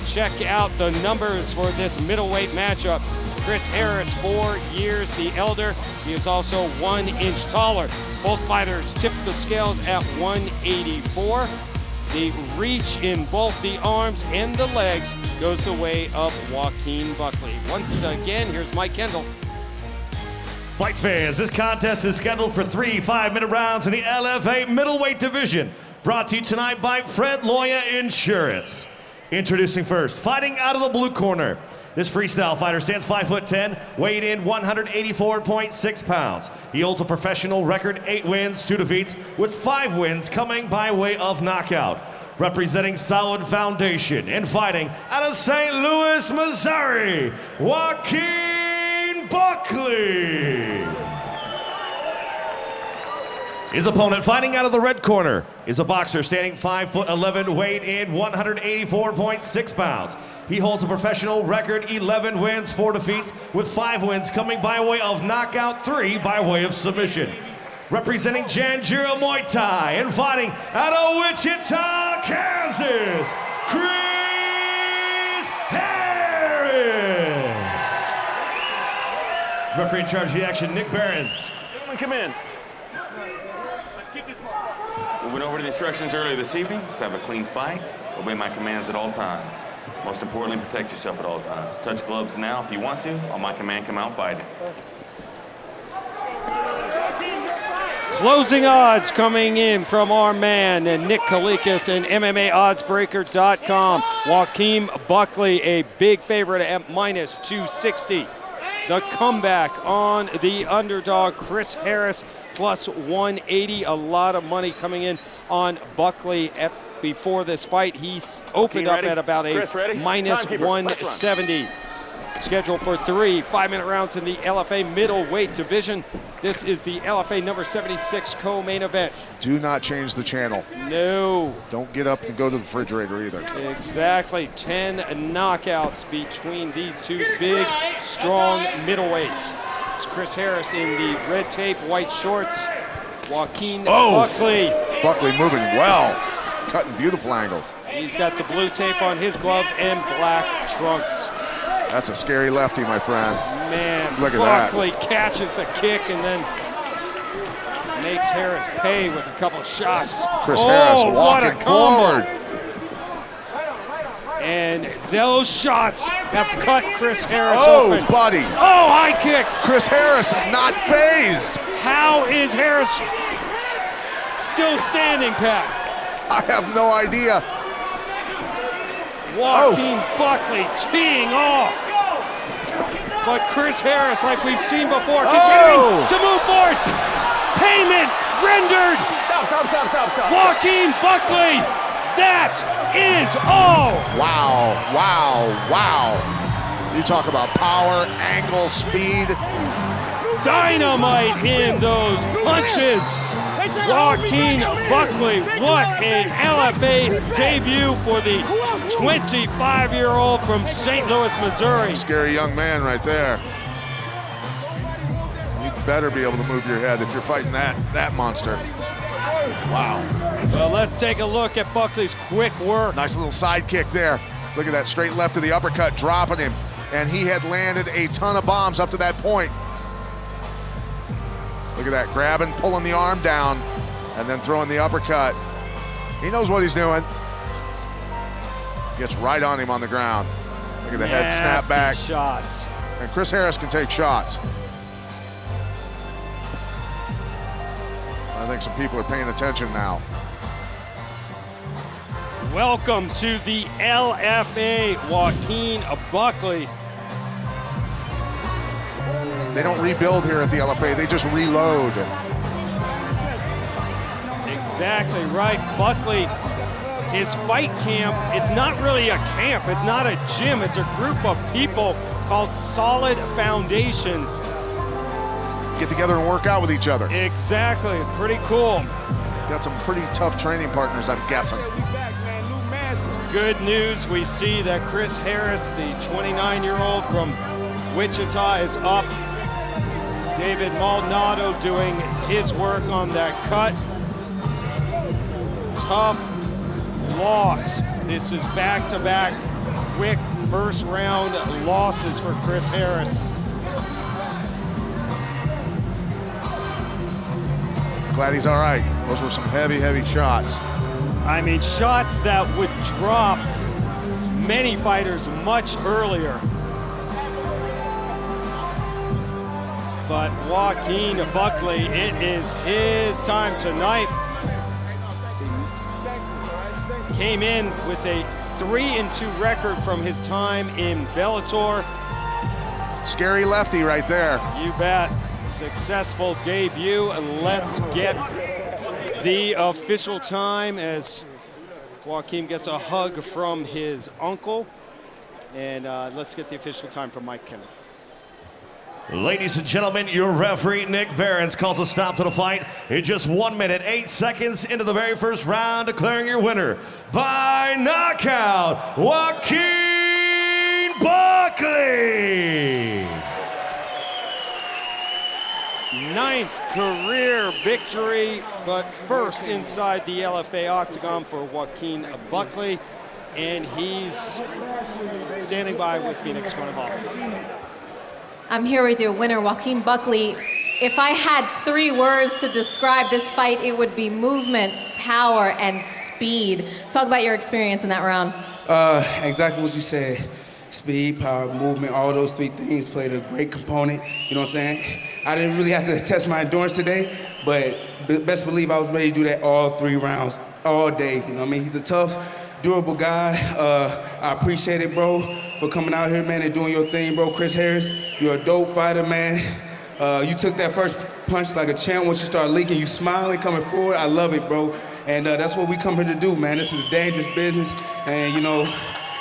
check out the numbers for this middleweight matchup. Chris Harris, 4 years the elder. He is also 1 inch taller. Both fighters tipped the scales at 184. The reach in both the arms and the legs goes the way of Joaquin Buckley. Once again, here's Mike Kendall. Fight fans, this contest is scheduled for 3 5-minute rounds in the LFA middleweight division. Brought to you tonight by Fred Loya Insurance. Introducing first, fighting out of the blue corner. This freestyle fighter stands 5'10", weighed in 184.6 pounds. He holds a professional record, 8 wins, 2 defeats, with 5 wins coming by way of knockout. Representing Solid Foundation and fighting out of St. Louis, Missouri, Joaquin Buckley. His opponent, fighting out of the red corner, is a boxer standing 5'11", weighed in 184.6 pounds. He holds a professional record, 11 wins, 4 defeats, with 5 wins coming by way of knockout, 3 by way of submission. Representing Janjira Muay Thai and fighting out of Wichita, Kansas, Chris Harris. Referee in charge of the action, Nick Behrens. Gentlemen, come in. We went over the instructions earlier this evening. Let's have a clean fight. Obey my commands at all times. Most importantly, protect yourself at all times. Touch gloves now if you want to. On my command, come out fighting. Closing odds coming in from our man, Nick Kalikas and MMAOddsBreaker.com. Joaquin Buckley, a big favorite at -260. The comeback on the underdog, Chris Harris, plus 180. A lot of money coming in on Buckley before this fight. He opened up at about a -170. Scheduled for 3 5-minute rounds in the LFA middleweight division. This is the LFA number 76 co-main event. Do not change the channel. No. Don't get up and go to the refrigerator either. Exactly. 10 knockouts between these two big, strong middleweights. It's Chris Harris in the red tape, white shorts. Joaquin Buckley. Buckley moving well. Cutting beautiful angles. He's got the blue tape on his gloves and black trunks. That's a scary lefty, my friend. Man, look at Buckley that. catches the kick and then makes Harris pay with a couple of shots. Chris Harris walking forward. And those shots have cut Chris Harris open. Oh, buddy. Oh, high kick. Chris Harris not phased. How is Harris still standing, Pat? I have no idea. Joaquin Buckley teeing off. But Chris Harris, like we've seen before, continuing to move forward. Payment rendered. Stop. Joaquin Buckley, that is all. Wow. You talk about power, angle, speed. Dynamite in those punches. Joaquin Buckley, what an LFA debut for the 25-year-old from St. Louis, Missouri. Scary young man right there. You better be able to move your head if you're fighting that monster. Wow. Well, let's take a look at Buckley's quick work. Nice little side kick there. Look at that straight left to the uppercut, dropping him. And he had landed a ton of bombs up to that point. Look at that, grabbing, pulling the arm down, and then throwing the uppercut. He knows what he's doing. Gets right on him on the ground. Look at the head snap back. Shots. And Chris Harris can take shots. I think some people are paying attention now. Welcome to the LFA, Joaquin Buckley. They don't rebuild here at the LFA, they just reload. Exactly right. Buckley, his fight camp, it's not really a camp, it's not a gym, it's a group of people called Solid Foundation. Get together and work out with each other. Exactly, pretty cool. Got some pretty tough training partners, I'm guessing. Good news, we see that Chris Harris, the 29-year-old from Wichita, is up. David Maldonado doing his work on that cut. Tough loss. This is back-to-back quick first round losses for Chris Harris. Glad he's all right. Those were some heavy, heavy shots. I mean, shots that would drop many fighters much earlier. But Joaquin Buckley, it is his time tonight. Came in with a 3-2 record from his time in Bellator. Scary lefty right there. You bet. Successful debut. Let's get the official time as Joaquin gets a hug from his uncle. And let's get the official time from Mike Kennedy. Ladies and gentlemen, your referee, Nick Behrens, calls a stop to the fight in just 1 minute, 8 seconds into the very first round, declaring your winner by knockout, Joaquin Buckley. 9th career victory, but first inside the LFA octagon for Joaquin Buckley. And he's standing by with Phoenix Carnival. I'm here with your winner, Joaquin Buckley. If I had 3 words to describe this fight, it would be movement, power, and speed. Talk about your experience in that round. Exactly what you said. Speed, power, movement, all those 3 things played a great component. You know what I'm saying? I didn't really have to test my endurance today, but best believe I was ready to do that all 3 rounds, all day. You know what I mean? He's a tough, durable guy. I appreciate it, bro, for coming out here, man, and doing your thing, bro. Chris Harris, you're a dope fighter, man. You took that first punch like a champ. Once you start leaking, you smiling, coming forward. I love it, bro. And that's what we come here to do, man. This is a dangerous business, and, you know,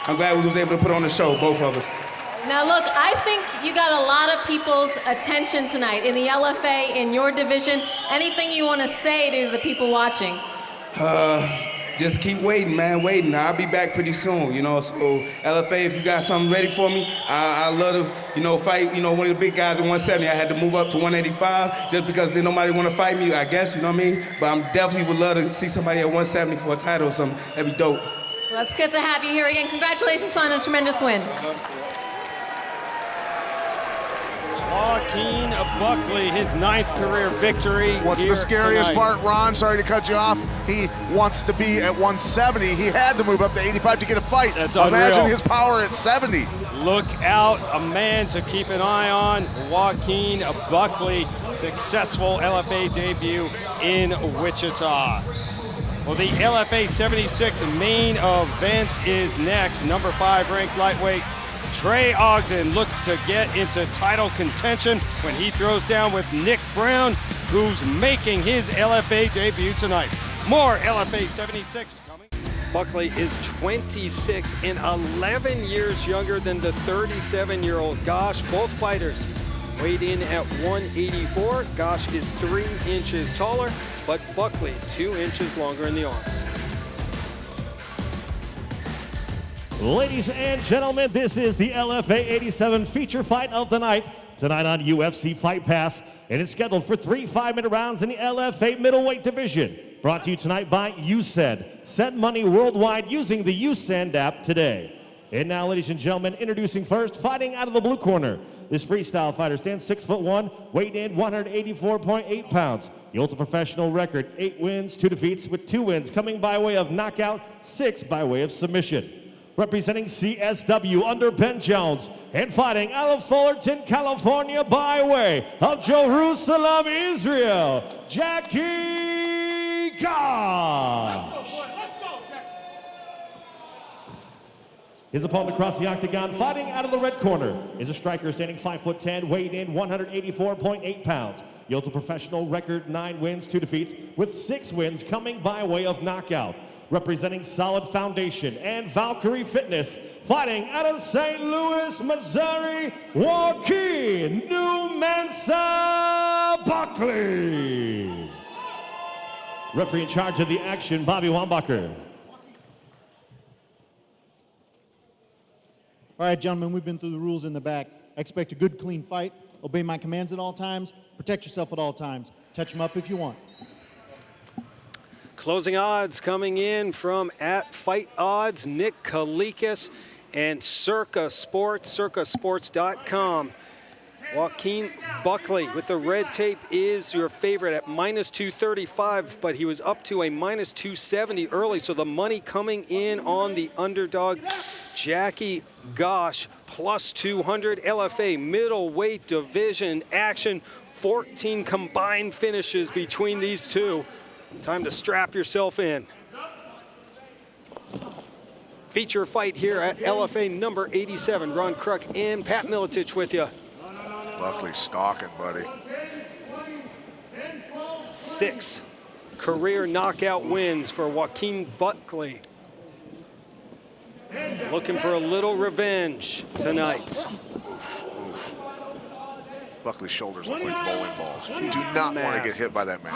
I'm glad we was able to put on the show, both of us. Now look, I think you got a lot of people's attention tonight in the LFA, in your division. Anything you want to say to the people watching? Just keep waiting, man, waiting. I'll be back pretty soon, you know, so LFA, if you got something ready for me, I love to, you know, fight, you know, one of the big guys at 170. I had to move up to 185 just because didn't nobody want to fight me, I guess, you know what I mean? But I'm definitely would love to see somebody at 170 for a title or something. That'd be dope. Well, it's good to have you here again. Congratulations on a tremendous win. Joaquin Buckley, his 9th career victory. What's the scariest tonight. part, Ron? Sorry to cut you off. He wants to be at 170. He had to move up to 85 to get a fight. That's unreal. Imagine his power at 70. Look out, a man to keep an eye on. Joaquin Buckley, successful LFA debut in Wichita. Well, the LFA 76 main event is next. Number 5 ranked lightweight Trey Ogden looks to get into title contention when he throws down with Nick Brown, who's making his LFA debut tonight. More LFA 76 coming. Buckley is 26 and 11 years younger than the 37-year-old Gosh. Both fighters weighed in at 184. Gosh is 3 inches taller, but Buckley 2 inches longer in the arms. Ladies and gentlemen, this is the LFA 87 feature fight of the night. Tonight on UFC Fight Pass, and it's scheduled for 3 5-minute rounds in the LFA middleweight division. Brought to you tonight by USED. Send money worldwide using the USEND app today. And now, ladies and gentlemen, introducing first, fighting out of the blue corner. This freestyle fighter stands 6'1", weighed in 184.8 pounds. The ultimate professional record, 8 wins, 2 defeats, with 2 wins coming by way of knockout, 6 by way of submission. Representing CSW under Ben Jones, and fighting out of Fullerton, California by way of Jerusalem, Israel, Jackie Gosh. His opponent across the octagon, fighting out of the red corner, is a striker standing 5'10", weighed in 184.8 pounds. The ultimate professional record, 9 wins, 2 defeats, with 6 wins coming by way of knockout. Representing Solid Foundation and Valkyrie Fitness, fighting out of St. Louis, Missouri, Joaquin Buckley. Referee in charge of the action, Bobby Wambacher. All right, gentlemen, we've been through the rules in the back. I expect a good, clean fight. Obey my commands at all times. Protect yourself at all times. Touch them up if you want. Closing odds coming in from at Fight Odds, Nick Kalikas. and Circa Sports, circasports.com. Joaquin Buckley with the red tape is your favorite at -235, but he was up to a -270 early, so the money coming in on the underdog, Jackie Gosch, +200. LFA middleweight division action, 14 combined finishes between these two. Time to strap yourself in. Feature fight here at LFA number 87. Ron Kruk and Pat Miletich with you. Buckley stalking, buddy. 6 career knockout wins for Joaquin Buckley. Looking for a little revenge tonight. Buckley's shoulders look like bowling balls. You do not want to get hit by that man.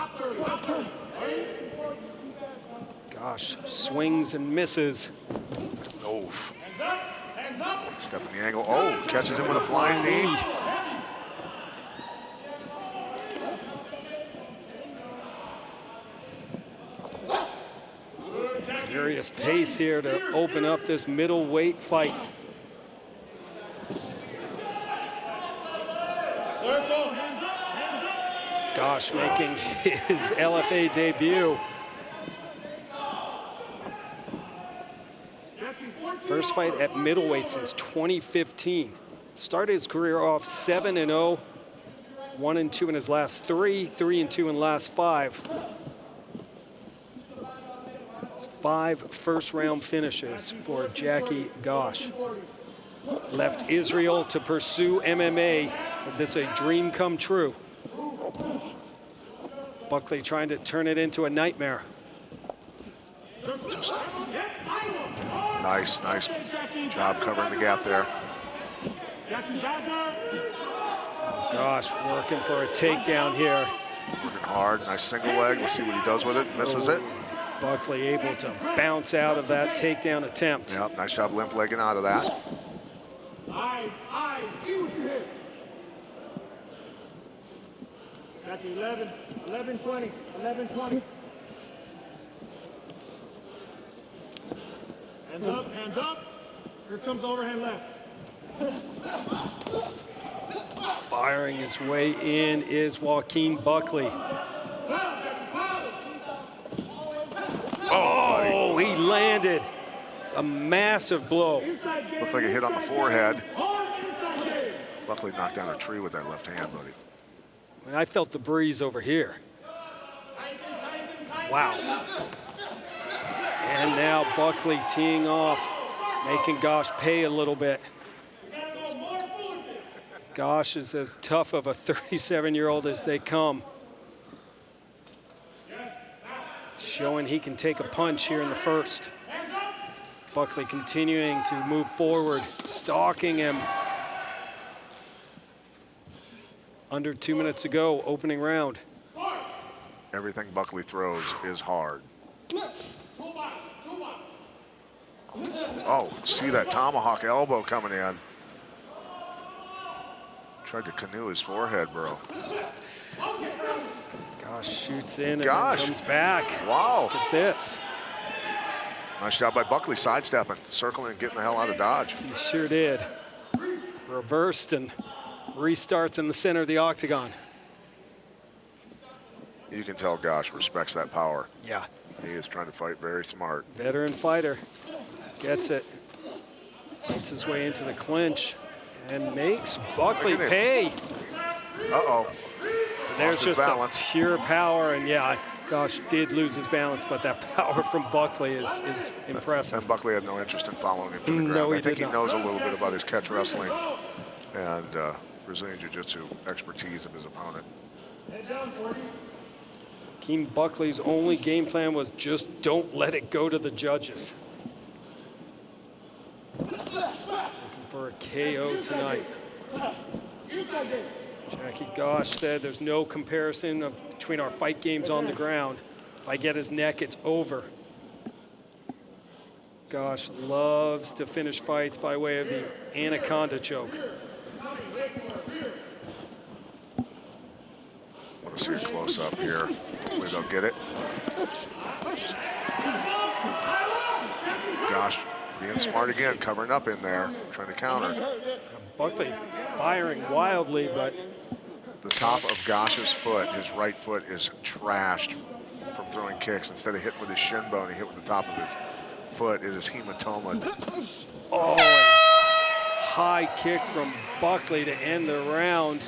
Gosh, swings and misses. Oof. Step in the angle. Oh, catches him with a flying knee. Furious pace here to open up this middleweight fight. Gosh, making his LFA debut. First fight at middleweight since 2015. Started his career off 7-0, 1-2 in his last 3, 3-2 in last 5. It's 5 first-round finishes for Jackie Gosch. Left Israel to pursue MMA, so this is a dream come true. Buckley trying to turn it into a nightmare. Nice job covering the gap there. Gosh, working for a takedown here. Working hard, nice single leg. Let's see what he does with it. Misses it. Buckley able to bounce out of that takedown attempt. Yep, nice job limp legging out of that. Eyes, see what you hit. Jackie, 11, 20, 11, 20. Hands up. Here comes overhand left. Firing his way in is Joaquin Buckley. Oh, he landed a massive blow. Looked like a hit on the forehead. Buckley knocked down a tree with that left hand, buddy. And I felt the breeze over here. Wow. And now Buckley teeing off, making Gosch pay a little bit. Gosch is as tough of a 37-year-old as they come. Showing he can take a punch here in the first. Buckley continuing to move forward, stalking him. Under 2 minutes to go, opening round. Everything Buckley throws is hard. Oh, see that tomahawk elbow coming in. Tried to canoe his forehead, bro. Gosh, shoots in and then comes back. Wow. Look at this. Nice job by Buckley sidestepping, circling and getting the hell out of dodge. He sure did. Reversed and restarts in the center of the octagon. You can tell Gosch respects that power. Yeah. He is trying to fight very smart. Veteran fighter. Gets it. Fights his way into the clinch and makes Buckley pay. Uh-oh. There's just the pure power, and yeah, Gosch did lose his balance, but that power from Buckley is impressive. And Buckley had no interest in following him to the ground. No, I think he did not. knows a little bit about his catch wrestling and Brazilian Jiu-Jitsu expertise of his opponent. Joaquin Buckley's only game plan was just don't let it go to the judges. Looking for a KO tonight. Jackie Gosch said there's no comparison between our fight games on the ground. If I get his neck, it's over. Gosch loves to finish fights by way of the anaconda choke. Want to see a close-up here. Hopefully they'll get it. Gosch Being smart again, covering up in there, trying to counter. Buckley firing wildly, but The top of Gosh's foot, his right foot, is trashed from throwing kicks. Instead of hitting with his shin bone, he hit with the top of his foot. It is hematoma. oh, and high kick from Buckley to end the round.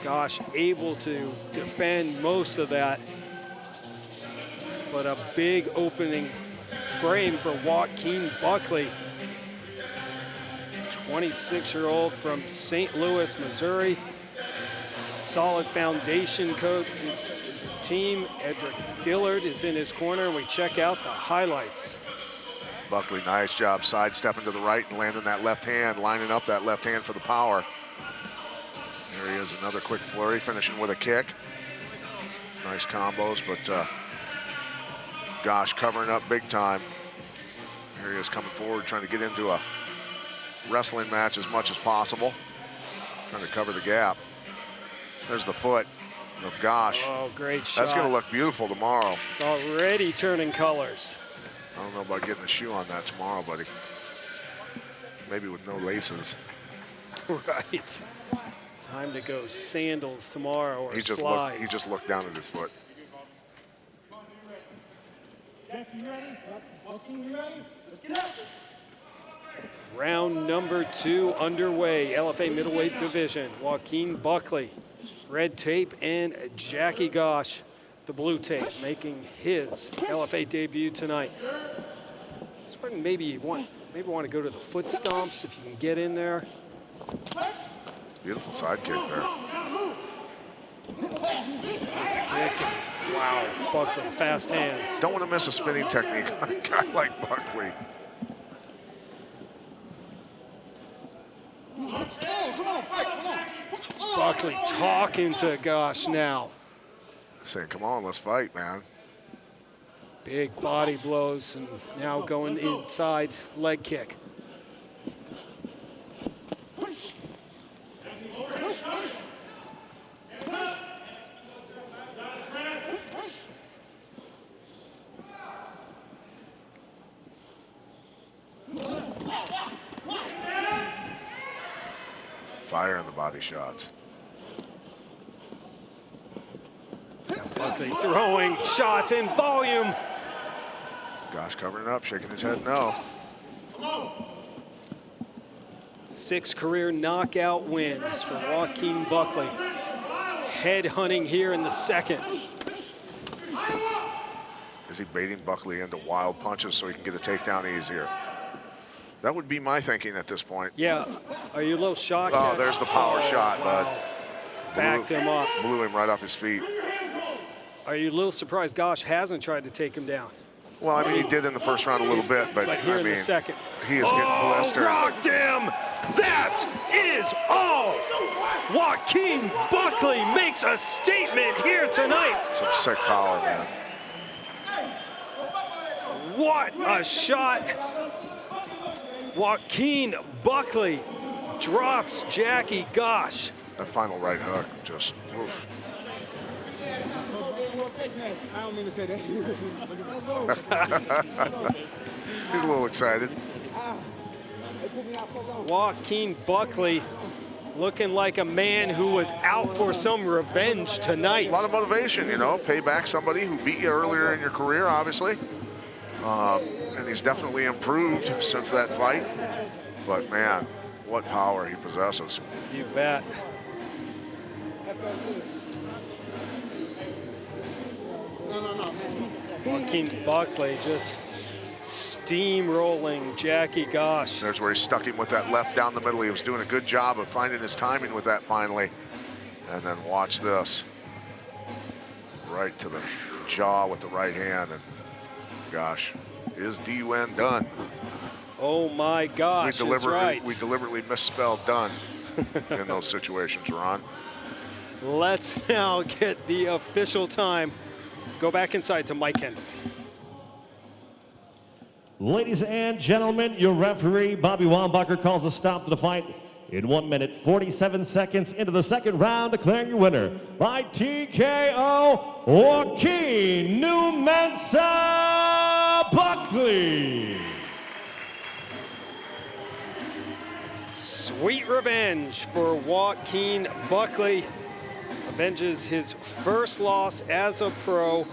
Gosh, able to defend most of that. But a big opening frame for Joaquin Buckley. 26-year-old from St. Louis, Missouri. Solid foundation coach. His team, Edric Dillard, is in his corner, and we check out the highlights. Buckley, nice job sidestepping to the right and landing that left hand, lining up that left hand for the power. There he is, another quick flurry, finishing with a kick. Nice combos, but Gosh covering up big time. Here he is coming forward, trying to get into a wrestling match as much as possible. Trying to cover the gap. There's the foot of Gosh. Oh, great shot. That's going to look beautiful tomorrow. It's already turning colors. I don't know about getting a shoe on that tomorrow, buddy. Maybe with no laces. Right. Time to go sandals tomorrow or He just looked down at his foot. Round number 2 underway. LFA middleweight division. Joaquin Buckley, red tape, and Jackie Gosh, the blue tape, making his LFA debut tonight. Maybe you want to go to the foot stomps if you can get in there. Beautiful side kick there. Wow, Buckley, fast hands. Don't want to miss a spinning technique on a guy like Buckley. Buckley talking to Gosh now. Saying, come on, let's fight, man. Big body blows, and now going inside leg kick. Fire in the body shots. Buckley throwing shots in volume. Gosh covering up, shaking his head no. 6 career knockout wins for Joaquin Buckley. Head hunting here in the second. Is he baiting Buckley into wild punches so he can get a takedown easier? That would be my thinking at this point. Yeah, are you a little shocked? Oh, there's the power shot, bud. Backed him up. Blew him right off his feet. Are you a little surprised Gosh hasn't tried to take him down? Well, I mean, he did in the first round a little bit, but here I in mean, the second. He is getting blistered. Rocked him! That is all! Joaquin Buckley makes a statement here tonight. Some sick power, man. What a shot! Joaquin Buckley drops Jackie Gosh. That final right hook, just oof. I don't mean to say that. He's a little excited. Joaquin Buckley looking like a man who was out for some revenge tonight. A lot of motivation, you know, pay back somebody who beat you earlier in your career, obviously. And he's definitely improved since that fight. But man, what power he possesses. You bet. Joaquin Buckley just steamrolling Jackie Gosh. There's where he stuck him with that left down the middle. He was doing a good job of finding his timing with that finally. And then watch this. Right to the jaw with the right hand. And gosh, is D-Wen done? Oh my gosh, that's right. We deliberately misspelled done in those situations, Ron. Let's now get the official time. Go back inside to Mike Kendall. Ladies and gentlemen, your referee, Bobby Wambacher, calls a stop to the fight in 1 minute, 47 seconds into the second round, declaring your winner by TKO, Joaquin Buckley. Sweet revenge for Joaquin Buckley. Avenges his first loss as a pro.